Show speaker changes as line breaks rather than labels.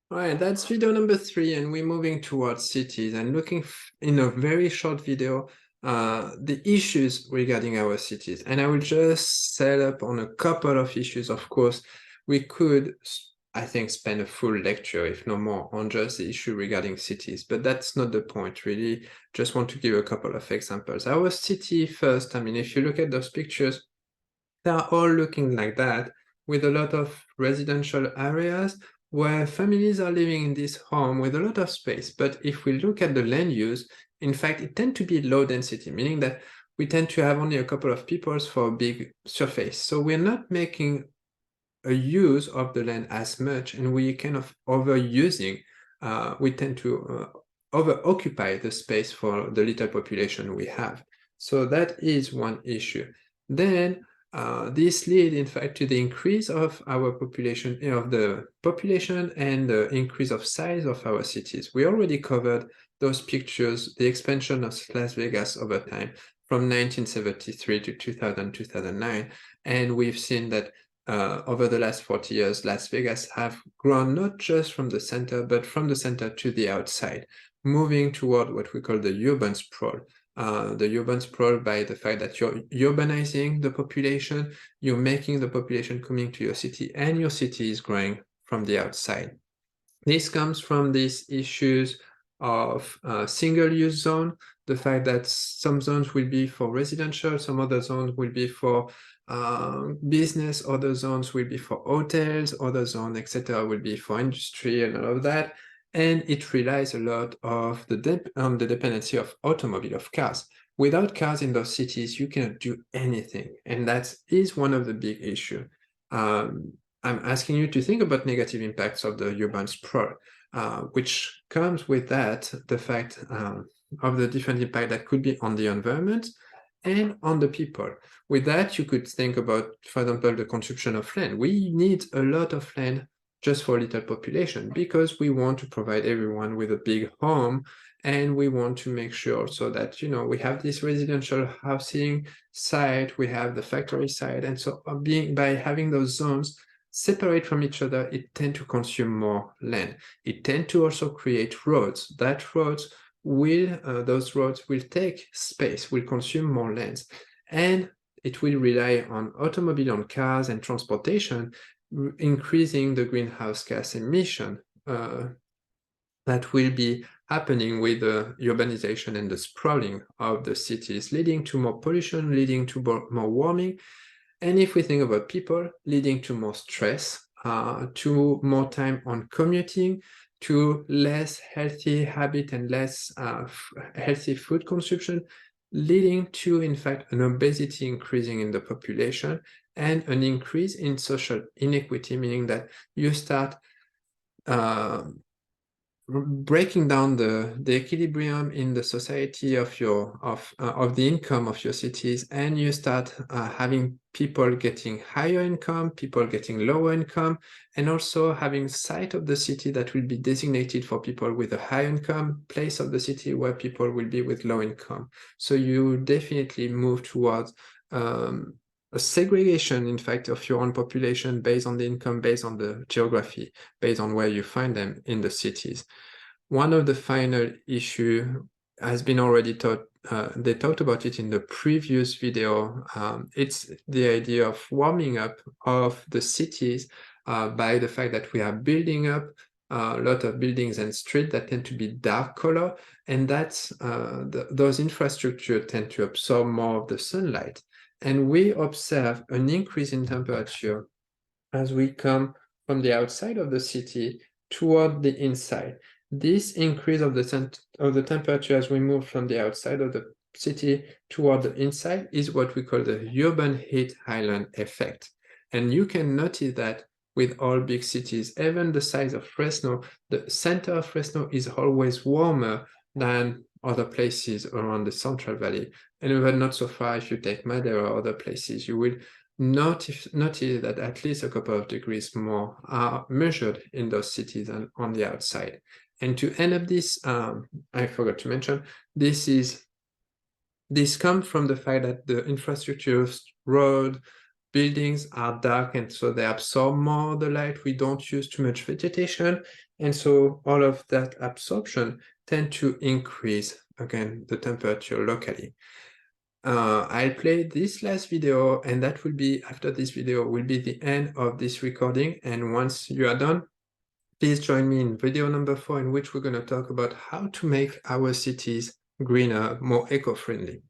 All right, that's video number 3, and we're moving towards cities and looking in a very short video the issues regarding our cities. And I will just set up on a couple of issues. Of course, we could, I think, spend a full lecture, if no more, on just the issue regarding cities, but that's not the point, really. Just want to give a couple of examples. Our city first, I mean, if you look at those pictures, they are all looking like that, with a lot of residential areas where families are living in this home with a lot of space. But if we look at the land use, in fact, it tends to be low density, meaning that we tend to have only a couple of people for a big surface. So we're not making a use of the land as much, and we kind of overusing, we tend to over occupy the space for the little population we have. So that is one issue. Then this lead, in fact, to the increase of our population, of the population, and the increase of size of our cities. We already covered those pictures, the expansion of Las Vegas over time from 1973 to 2000, 2009. And we've seen that over the last 40 years, Las Vegas have grown not just from the center, but from the center to the outside, moving toward what we call the urban sprawl. The urban sprawl by the fact that you're urbanizing the population, you're making the population coming to your city, and your city is growing from the outside. This comes from these issues of single-use zone, the fact that some zones will be for residential, some other zones will be for business, other zones will be for hotels, other zones, etc., will be for industry and all of that. And it relies a lot of on the dependency of automobile, of cars. Without cars in those cities, you cannot do anything. And that is one of the big issues. I'm asking you to think about negative impacts of the urban sprawl, which comes with that, the fact of the different impact that could be on the environment and on the people. With that, you could think about, for example, the consumption of land. We need a lot of land just for a little population because we want to provide everyone with a big home, and we want to make sure so that, you know, we have this residential housing side, we have the factory side, and so by having those zones separate from each other, it tends to consume more land. It tends to also create roads. Those roads will take space, will consume more land, and it will rely on automobile, on cars and transportation, increasing the greenhouse gas emission that will be happening with the urbanization and the sprawling of the cities, leading to more pollution, leading to more warming. And if we think about people, leading to more stress, to more time on commuting, to less healthy habit and less healthy food consumption, leading to, in fact, an obesity increasing in the population and an increase in social inequity, meaning that you start breaking down the equilibrium in the society of the income of your cities, and you start having people getting higher income, people getting lower income, and also having site of the city that will be designated for people with a high income, place of the city where people will be with low income. So you definitely move towards a segregation, in fact, of your own population based on the income, based on the geography, based on where you find them in the cities. One of the final issue has been already they talked about it in the previous video. It's the idea of warming up of the cities by the fact that we are building up a lot of buildings and streets that tend to be dark color, and that's those infrastructure tend to absorb more of the sunlight. And we observe an increase in temperature as we come from the outside of the city toward the inside. This increase of the temperature as we move from the outside of the city toward the inside is what we call the urban heat island effect. And you can notice that with all big cities, even the size of Fresno, the center of Fresno is always warmer than other places around the Central Valley. And even not so far, if you take Madera or other places, you will notice that at least a couple of degrees more are measured in those cities and on the outside. And to end up this, I forgot to mention, this comes from the fact that the infrastructure, road, buildings are dark and so they absorb more of the light. We don't use too much vegetation. And so all of that absorption tend to increase, again, the temperature locally. I'll play this last video, and that will be, after this video, will be the end of this recording. And once you are done, please join me in video number 4, in which we're going to talk about how to make our cities greener, more eco-friendly.